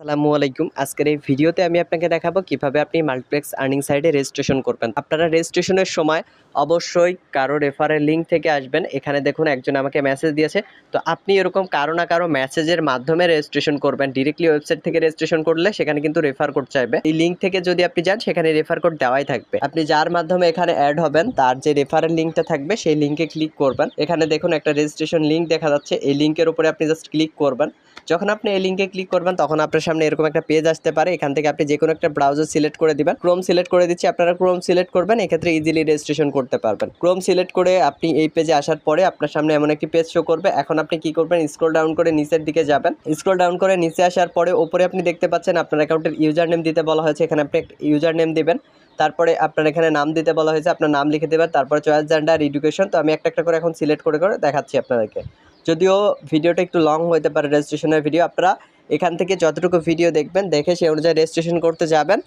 আসসালামু আলাইকুম। আজকের এই ভিডিওতে আমি আপনাকে দেখাবো কিভাবে আপনি মাল্টিপ্লেক্স আর্নিং সাইটে রেজিস্ট্রেশন করবেন। আপনারা রেজিস্ট্রেশনের সময় অবশ্যই কারো রেফারেল লিঙ্ক থেকে আসবেন। এখানে দেখুন একজন আমাকে মেসেজ দিয়েছে। তো আপনি এরকম কারো না কারো মেসেজের মাধ্যমে রেজিস্ট্রেশন করবেন। ডিরেক্টলি ওয়েবসাইট থেকে রেজিস্ট্রেশন করলে সেখানে কিন্তু রেফার কোড চাইবে। এই লিঙ্ক থেকে যদি আপনি যান সেখানে রেফার কোড দেওয়াই থাকবে। আপনি যার মাধ্যমে এখানে অ্যাড হবেন তার যে রেফারেল লিঙ্কটা থাকবে সেই লিঙ্কে ক্লিক করবেন। এখানে দেখুন একটা রেজিস্ট্রেশন লিঙ্ক দেখা যাচ্ছে। এই লিঙ্কের উপরে আপনি জাস্ট ক্লিক করবেন। যখন আপনি এই লিঙ্কে ক্লিক করবেন তখন আপনার সামনে এরকম একটা পেজ আসতে পারে। এখান থেকে আপনি যে কোনো একটা ব্রাউজার সিলেক্ট করে দিবেন। ক্রোম সিলেক্ট করে দিচ্ছি, আপনারা ক্রোম সিলেক্ট করবেন। এক্ষেত্রে ইজিলি রেজিস্ট্রেশন করতে পারবেন। ক্রোম সিলেক্ট করে আপনি এই পেজে আসার পরে আপনার সামনে এমন একটি পেজ শো করবে। এখন আপনি কি করবেন, স্ক্রল ডাউন করে নিচের দিকে যাবেন। স্ক্রল ডাউন করে নিচে আসার পরে উপরে আপনি দেখতে পাচ্ছেন আপনার অ্যাকাউন্টের ইউজার নেম দিতে বলা হয়েছে। এখানে আপনি একটা ইউজার নেম দিবেন। তারপরে আপনার এখানে নাম দিতে বলা হয়েছে, আপনার নাম লিখে দেবেন। তারপরে চয়েস জেন্ডার এডুকেশন। তো আমি একটা করে এখন সিলেক্ট করে দেখাচ্ছি আপনাদেরকে। যদিও ভিডিওটা একটু লং হতে পারে রেজিস্ট্রেশনের ভিডিও, আপনারা এখান থেকে যতটুকু ভিডিও দেখবেন দেখে সেই অনুযায়ী রেজিস্ট্রেশন করতে যাবেন।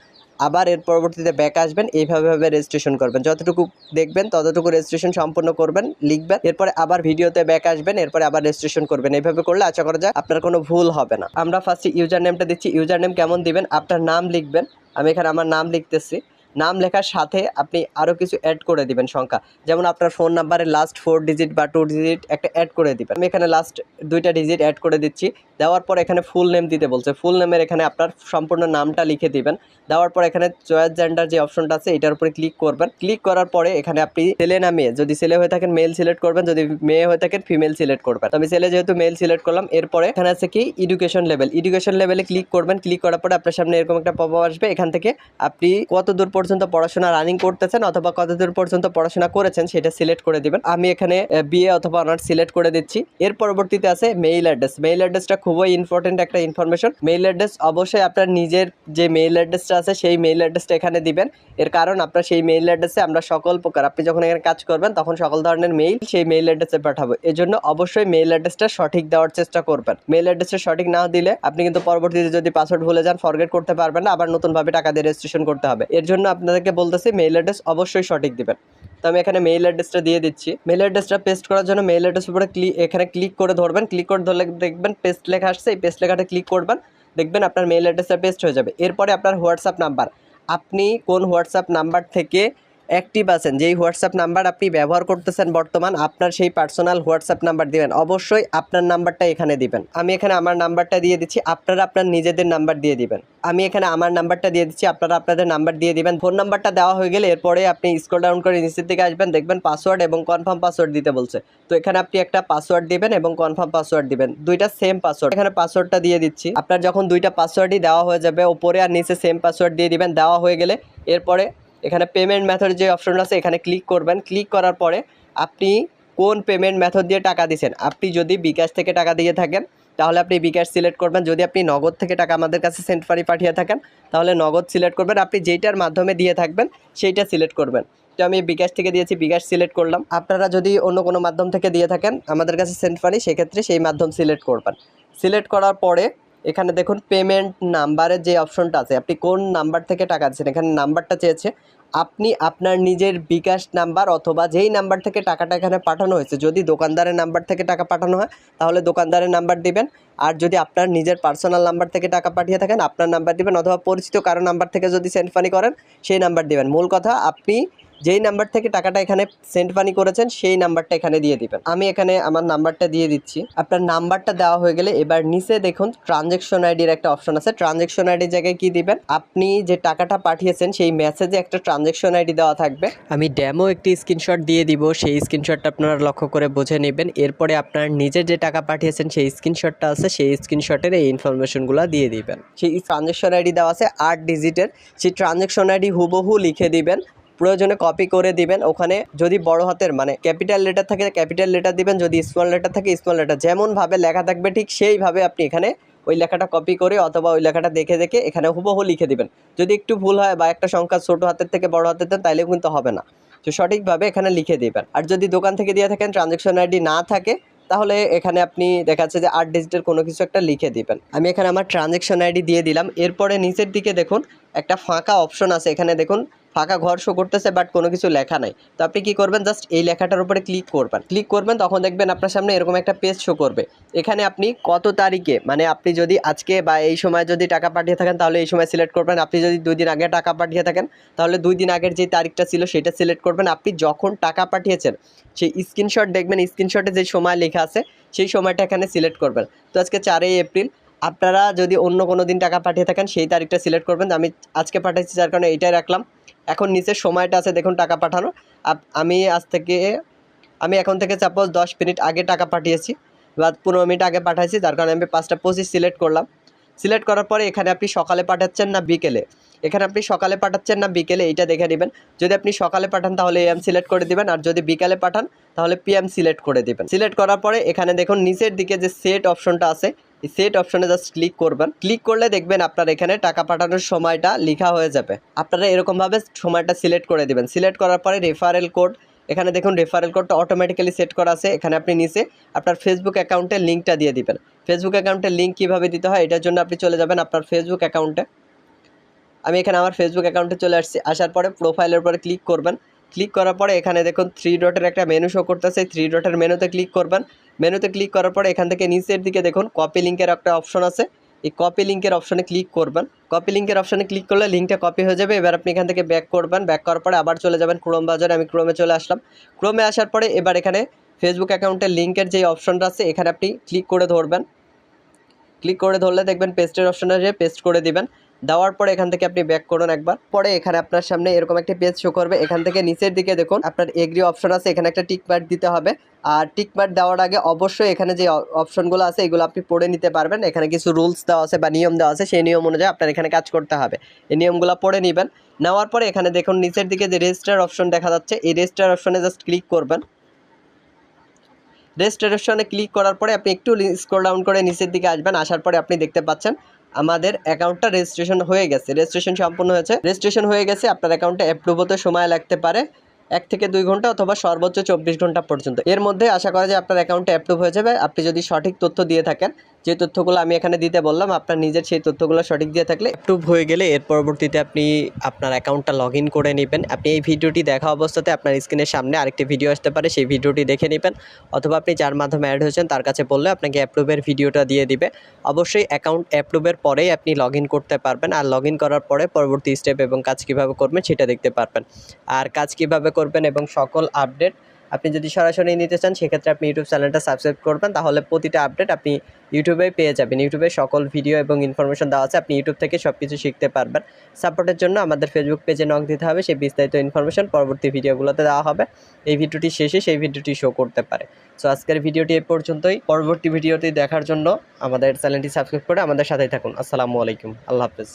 আবার এর পরবর্তীতে ব্যাক আসবেন, এইভাবে রেজিস্ট্রেশন করবেন। যতটুকু দেখবেন ততটুকু রেজিস্ট্রেশন সম্পূর্ণ করবেন, লিখবেন। এরপরে আবার ভিডিওতে ব্যাক আসবেন, এরপরে আবার রেজিস্ট্রেশন করবেন। এইভাবে করলে আশা করা যায় আপনার কোনো ভুল হবে না। আমরা ফার্স্টে ইউজার নেমটা দিচ্ছি। ইউজার নেম কেমন দিবেন, আপনার নাম লিখবেন। আমি এখানে আমার নাম লিখতেছি। নাম লেখার সাথে আপনি আরও কিছু অ্যাড করে দিবেন সংখ্যা, যেমন আপনার ফোন নাম্বারের লাস্ট 4 ডিজিট বা 2 ডিজিট একটা অ্যাড করে দিবেন। আমি এখানে লাস্ট 2টা ডিজিট অ্যাড করে দিচ্ছি। দেওয়ার পর এখানে ফুল নেম দিতে বলছে। ফুল নেমের এখানে আপনার সম্পূর্ণ নামটা লিখে দিবেন। দেওয়ার পর এখানে চয়েস জেন্ডার যে অপশনটা আছে এটার উপরে ক্লিক করবেন। ক্লিক করার পরে এখানে আপনি ছেলে না মেয়ে, যদি ছেলে হয়ে থাকেন মেল সিলেক্ট করবেন, যদি মেয়ে হয়ে থাকেন ফিমেল সিলেক্ট করবেন। তো আমি ছেলে যেহেতু মেল সিলেক্ট করলাম। এরপরে এখানে আছে কি এডুকেশন লেভেল। এডুকেশন লেভেলে ক্লিক করবেন। ক্লিক করার পরে আপনার সামনে এরকম একটা পপ আপ আসবে। এখান থেকে আপনি কত দূর পর্যন্ত পড়াশোনা রানিং করতেছেন অথবা কত দূর পর্যন্ত পড়াশোনা করেছেন সেটা সিলেক্ট করে দিবেন। আমি এখানে বিএ অথবা অনার্স সিলেক্ট করে দিচ্ছি। এর পরবর্তীতে আছে মেইল অ্যাড্রেস। মেইল অ্যাড্রেসটা খুবই ইম্পর্টেন্ট একটা ইনফরমেশন। মেইল অ্যাড্রেস অবশ্যই আপনার নিজের যে মেইল অ্যাড্রেসটা আছে সেই মেইল অ্যাড্রেসটা এখানে দিবেন। এর কারণ আপনার সেই মেইল অ্যাড্রেসে আমরা সকল প্রকার, আপনি যখন এখানে কাজ করবেন তখন সকল ধরনের মেইল সেই মেইল অ্যাড্রেসে পাঠাবো। এজন্য অবশ্যই মেইল অ্যাড্রেসটা সঠিক দেওয়ার চেষ্টা করবেন। মেইল অ্যাড্রেসটা সঠিক না দিলে আপনি কিন্তু পরবর্তীতে যদি পাসওয়ার্ড ভুলে যান ফরগেট করতে পারবেন না, আবার নতুনভাবে টাকা দিয়ে রেজিস্ট্রেশন করতে হবে। এর জন্য আপনাদেরকে বলতেছি মেইল অ্যাড্রেস অবশ্যই সঠিক দিবেন। তো আমি এখানে মেইল অ্যাড্রেসটা দিয়ে দিচ্ছি। মেইল অ্যাড্রেসটা পেস্ট করার জন্য মেইল অ্যাড্রেস উপরে এখানে ক্লিক করে ধরবেন। ক্লিক করে ধরলে দেখবেন পেস্ট লেখা আসছে। এই পেস্ট লেখাটা ক্লিক করবেন, দেখবেন আপনার মেইল অ্যাড্রেসটা পেস্ট হয়ে যাবে। এরপরে আপনার হোয়াটসঅ্যাপ নাম্বার, আপনি কোন হোয়াটসঅ্যাপ নাম্বার থেকে অ্যাক্টিভ আছেন, যেই হোয়াটসঅ্যাপ নাম্বার আপনি ব্যবহার করতেছেন বর্তমান, আপনার সেই পার্সোনাল হোয়াটসঅ্যাপ নাম্বার দিবেন। অবশ্যই আপনার নাম্বারটা এখানে দিবেন। আমি এখানে আমার নাম্বারটা দিয়ে দিচ্ছি, আপনারা আপনার নিজেদের নাম্বার দিয়ে দিবেন। আমি এখানে আমার নাম্বারটা দিয়ে দিচ্ছি, আপনারা আপনাদের নাম্বার দিয়ে দিবেন। ফোন নাম্বারটা দেওয়া হয়ে গেলে এরপরে আপনি স্ক্রল ডাউন করে নিচের দিকে আসবেন, দেখবেন পাসওয়ার্ড এবং কনফার্ম পাসওয়ার্ড দিতে বলছে। তো এখানে আপনি একটা পাসওয়ার্ড দিবেন এবং কনফার্ম পাসওয়ার্ড দিবেন, দুইটা সেম পাসওয়ার্ড। এখানে পাসওয়ার্ডটা দিয়ে দিচ্ছি। আপনার যখন দুইটা পাসওয়ার্ডই দেওয়া হয়ে যাবে, উপরে আর নিচে সেম পাসওয়ার্ড দিয়ে দিবেন। দেওয়া হয়ে গেলে এরপরে এখানে পেমেন্ট মেথড যে অপশন আছে এখানে ক্লিক করবেন। ক্লিক করার পরে আপনি কোন পেমেন্ট মেথড দিয়ে টাকা দিচ্ছেন, আপনি যদি বিকাশ থেকে টাকা দিয়ে থাকেন তাহলে আপনি বিকাশ সিলেক্ট করবেন। যদি আপনি নগদ থেকে টাকা আমাদের কাছে সেন্ড মানি পাঠিয়ে থাকেন তাহলে নগদ সিলেক্ট করবেন। আপনি যেইটার মাধ্যমে দিয়ে থাকবেন সেইটা সিলেক্ট করবেন। তো আমি বিকাশ থেকে দিয়েছি, বিকাশ সিলেক্ট করলাম। আপনারা যদি অন্য কোনো মাধ্যম থেকে দিয়ে থাকেন আমাদের কাছে সেন্ড মানি, সেক্ষেত্রে সেই মাধ্যম সিলেক্ট করবেন। সিলেক্ট করার পরে এখানে দেখুন পেমেন্ট নাম্বারের যে অপশনটা আছে, আপনি কোন নাম্বার থেকে টাকা দিচ্ছেন এখানে নাম্বারটা চেয়েছে। আপনি আপনার নিজের বিকাশ নাম্বার অথবা যেই নাম্বার থেকে টাকাটা এখানে পাঠানো হয়েছে, যদি দোকানদারের নাম্বার থেকে টাকা পাঠানো হয় তাহলে দোকানদারের নাম্বার দিবেন। আর যদি আপনার নিজের পার্সোনাল নাম্বার থেকে টাকা পাঠিয়ে থাকেন আপনার নাম্বার দিবেন, অথবা পরিচিত কারো নাম্বার থেকে যদি সেন্ড মানি করেন সেই নাম্বার দিবেন। মূল কথা আপনি যেই নাম্বার থেকে টাকাটা এখানে সেন্ড মানি করেছেন সেই নাম্বারটা এখানে দিয়ে দিবেন। আমি এখানে আমার নাম্বারটা দিয়ে দিচ্ছি। আপনার নাম্বারটা দেওয়া হয়ে গেলে এবার নিচে দেখুন ট্রানজ্যাকশন আইডির একটা অপশন আছে। ট্রানজ্যাকশন আইডির জায়গায় কি দিবেন, আপনি যে টাকাটা পাঠিয়েছেন সেই মেসেজে একটা ট্রানজ্যাকশন আইডি দেওয়া থাকবে। আমি ডেমো একটি স্ক্রিনশট দিয়ে দিব, সেই স্ক্রিনশটটা আপনারা লক্ষ্য করে বুঝে নেবেন। এরপরে আপনার নিজের যে টাকা পাঠিয়েছেন সেই স্ক্রিনশটটা আছে, সেই স্ক্রিনশটের এই ইনফরমেশনগুলো দিয়ে দিবেন। সেই ট্রানজ্যাকশন আইডি দেওয়া আছে 8 ডিজিটের, সেই ট্রানজ্যাকশন আইডি হুবহু লিখে দিবেন, প্রয়োজনে কপি করে দিবেন। ওখানে যদি বড় হাতের মানে ক্যাপিটাল লেটার থাকে ক্যাপিটাল লেটার দিবেন, যদি স্মল লেটার থাকে স্মল লেটার, যেমনভাবে লেখা থাকবে ঠিক সেইভাবে আপনি এখানে ওই লেখাটা কপি করে অথবা ওই লেখাটা দেখে দেখে এখানে হুবহু লিখে দিবেন। যদি একটু ভুল হয় বা একটা সংখ্যা ছোটো হাতের থেকে বড় হাতের দেন তাইলেও কিন্তু হবে না, তো সঠিকভাবে এখানে লিখে দিবেন। আর যদি দোকান থেকে দিয়ে থাকেন ট্রানজ্যাকশন আইডি না থাকে তাহলে এখানে আপনি দেখাচ্ছে যে 8 ডিজিটের কোনো কিছু একটা লিখে দিবেন। আমি এখানে আমার ট্রানজ্যাকশন আইডি দিয়ে দিলাম। এরপরে নিচের দিকে দেখুন একটা ফাঁকা অপশন আছে, এখানে দেখুন ফাঁকা ঘর শো করতেছে বাট কোনো কিছু লেখা নাই। তো আপনি কি করবেন, জাস্ট এই লেখাটার উপরে ক্লিক করবেন, তখন দেখবেন আপনার সামনে এরকম একটা পেজ শো করবে। এখানে আপনি কত তারিখে, মানে আপনি যদি আজকে বা এই সময় যদি টাকা পাঠিয়ে থাকেন তাহলে এই সময় সিলেক্ট করবেন। আপনি যদি 2 দিন আগে টাকা পাঠিয়ে থাকেন তাহলে 2 দিন আগের যে তারিখটা ছিল সেটা সিলেক্ট করবেন। আপনি যখন টাকা পাঠিয়েছেন সেই স্ক্রিনশট দেখবেন, স্ক্রিনশটে যে সময় লেখা আছে সেই সময়টা এখানে সিলেক্ট করবেন। তো আজকে 4ই এপ্রিল, আপনারা যদি অন্য কোনো দিন টাকা পাঠিয়ে থাকেন সেই তারিখটা সিলেক্ট করবেন। আমি আজকে পাঠাচ্ছি যার কারণে এইটাই রাখলাম। এখন নিচের সময়টা আছে দেখুন টাকা পাঠানো। আমি এখন থেকে সাপোজ 10 মিনিট আগে টাকা পাঠিয়েছি বা 15 মিনিট আগে পাঠাইছি, যার কারণে আমি 5টা 25 সিলেক্ট করলাম। সিলেক্ট করার পরে এখানে আপনি সকালে পাঠাচ্ছেন না বিকেলে, এখানে আপনি সকালে পাঠাচ্ছেন না বিকেলে এইটা দেখে নেবেন। যদি আপনি সকালে পাঠান তাহলে AM সিলেক্ট করে দিবেন, আর যদি বিকালে পাঠান তাহলে PM সিলেক্ট করে দিবেন। সিলেক্ট করার পরে এখানে দেখুন নিচের দিকে যে সেট অপশনটা আছে, এই সেট অপশনে জাস্ট ক্লিক করবেন। ক্লিক করলে দেখবেন আপনার এখানে টাকা পাঠানোর সময়টা লেখা হয়ে যাবে। আপনারা এরকমভাবে সময়টা সিলেক্ট করে দিবেন। সিলেক্ট করার পরে রেফারেল কোড, এখানে দেখুন রেফারেল কোডটা অটোমেটিক্যালি সেট করা আছে। এখানে আপনি নিচে আপনার ফেসবুক অ্যাকাউন্টের লিঙ্কটা দিয়ে দিবেন। ফেসবুক অ্যাকাউন্টের লিঙ্ক কীভাবে দিতে হয় এটার জন্য আপনি চলে যাবেন আপনার ফেসবুক অ্যাকাউন্টে। আমি এখানে আমার ফেসবুক অ্যাকাউন্টে চলে আসছি। আসার পরে প্রোফাইলের উপরে ক্লিক করবেন। ক্লিক করার পরে এখানে দেখুন 3 ডটের একটা মেনু শো করতেছে। 3 ডটের মেনুতে ক্লিক করবেন। মেনুতে ক্লিক করার পরে এখান থেকে নিচের দিকে দেখুন কপি লিঙ্কের একটা অপশন আছে। এই কপি লিঙ্কের অপশনে ক্লিক করবেন। কপি লিঙ্কের অপশনে ক্লিক করলে লিঙ্কটা কপি হয়ে যাবে। এবার আপনি এখান থেকে ব্যাক করবেন। ব্যাক করার পরে আবার চলে যাবেন ক্রোম ব্রাউজারে। আমি ক্রোমে চলে আসলাম। ক্রোমে আসার পরে এবার এখানে ফেসবুক অ্যাকাউন্টের লিঙ্কের যে অপশনটা আছে এখানে আপনি ক্লিক করে ধরবেন। ক্লিক করে ধরলে দেখবেন পেস্টের অপশনে যে পেস্ট করে দিবেন। দেওয়ার পরে এখান থেকে আপনি ব্যাক করুন একবার। পরে এখানে আপনার সামনে এরকম একটা পেজ শো করবে। এখান থেকে নিচের দিকে দেখুন আপনার এগ্রি অপশন আছে, এখানে একটা টিক মার্ক দিতে হবে। আর টিক মার্ক দেওয়ার আগে অবশ্যই এখানে যে অপশনগুলো আছে এগুলো আপনি পড়ে নিতে পারবেন। এখানে কিছু রুলস দেওয়া আছে বা নিয়ম দেওয়া আছে, সেই নিয়ম অনুযায়ী আপনার এখানে কাজ করতে হবে। এই নিয়মগুলো পড়ে নেবেন। নেওয়ার পরে এখানে দেখুন নিচের দিকে যে রেজিস্টার অপশন দেখা যাচ্ছে, এই রেজিস্টার অপশনে জাস্ট ক্লিক করবেন। রেজিস্ট্রেশনে ক্লিক করার পরে আপনি একটু স্ক্রল ডাউন করে নিচের দিকে আসবেন। আসার পরে আপনি দেখতে পাচ্ছেন আমাদের অ্যাকাউন্টটা রেজিস্ট্রেশন হয়ে গেছে। রেজিস্ট্রেশন সম্পূর্ণ হয়েছে। রেজিস্ট্রেশন হয়ে গেছে। আপনার অ্যাকাউন্টে অ্যাপ্রুভ হতে সময় লাগতে পারে 1 থেকে 2 ঘন্টা অথবা সর্বোচ্চ 24 ঘন্টা পর্যন্ত। এর মধ্যে আশা করা যায় আপনার অ্যাকাউন্টে অ্যাপ্রুভ হয়ে যাবে, আপনি যদি সঠিক তথ্য দিয়ে থাকেন। যে তথ্যগুলো আমি এখানে দিতে বললাম আপনার নিজের সেই তথ্যগুলো সঠিক দিয়ে থাকলে অ্যাপ্রুভ হয়ে গেলে এর পরবর্তীতে আপনি আপনার অ্যাকাউন্টটা লগ ইন করে নেবেন। আপনি এই ভিডিওটি দেখা অবস্থাতে আপনার স্ক্রিনের সামনে আরেকটি ভিডিও আসতে পারে, সেই ভিডিওটি দেখে নেবেন। অথবা আপনি যার মাধ্যমে অ্যাড হয়েছেন তার কাছে বললে আপনাকে অ্যাপ্রুভের ভিডিওটা দিয়ে দিবে। অবশ্যই অ্যাকাউন্ট অ্যাপ্রুভের পরেই আপনি লগ ইন করতে পারবেন। আর লগ ইন করার পরে পরবর্তী স্টেপ এবং কাজ কীভাবে করবেন সেটা দেখতে পারবেন। আর কাজ কীভাবে করবেন এবং সকল আপডেট আপনি যদি সরাসরি নিতে চান সেক্ষেত্রে আপনি ইউটিউব চ্যানেলটা সাবস্ক্রাইব করবেন, তাহলে প্রতিটা আপডেট আপনি ইউটিউবেই পেয়ে যাবেন। ইউটিউবে সকল ভিডিও এবং ইনফরমেশন দেওয়া আছে, আপনি ইউটিউব থেকে সব কিছু শিখতে পারবেন। সাপোর্টের জন্য আমাদের ফেসবুক পেজে নক দিতে হবে, সেই বিস্তারিত ইনফরমেশন পরবর্তী ভিডিওগুলোতে দেওয়া হবে। এই ভিডিওটি শেষে সেই ভিডিওটি শো করতে পারে। সো আজকের ভিডিওটি এ পর্যন্তই। পরবর্তী ভিডিওটি দেখার জন্য আমাদের চ্যানেলটি সাবস্ক্রাইব করে আমাদের সাথেই থাকুন। আসসালামু আলাইকুম, আল্লাহ হাফেজ।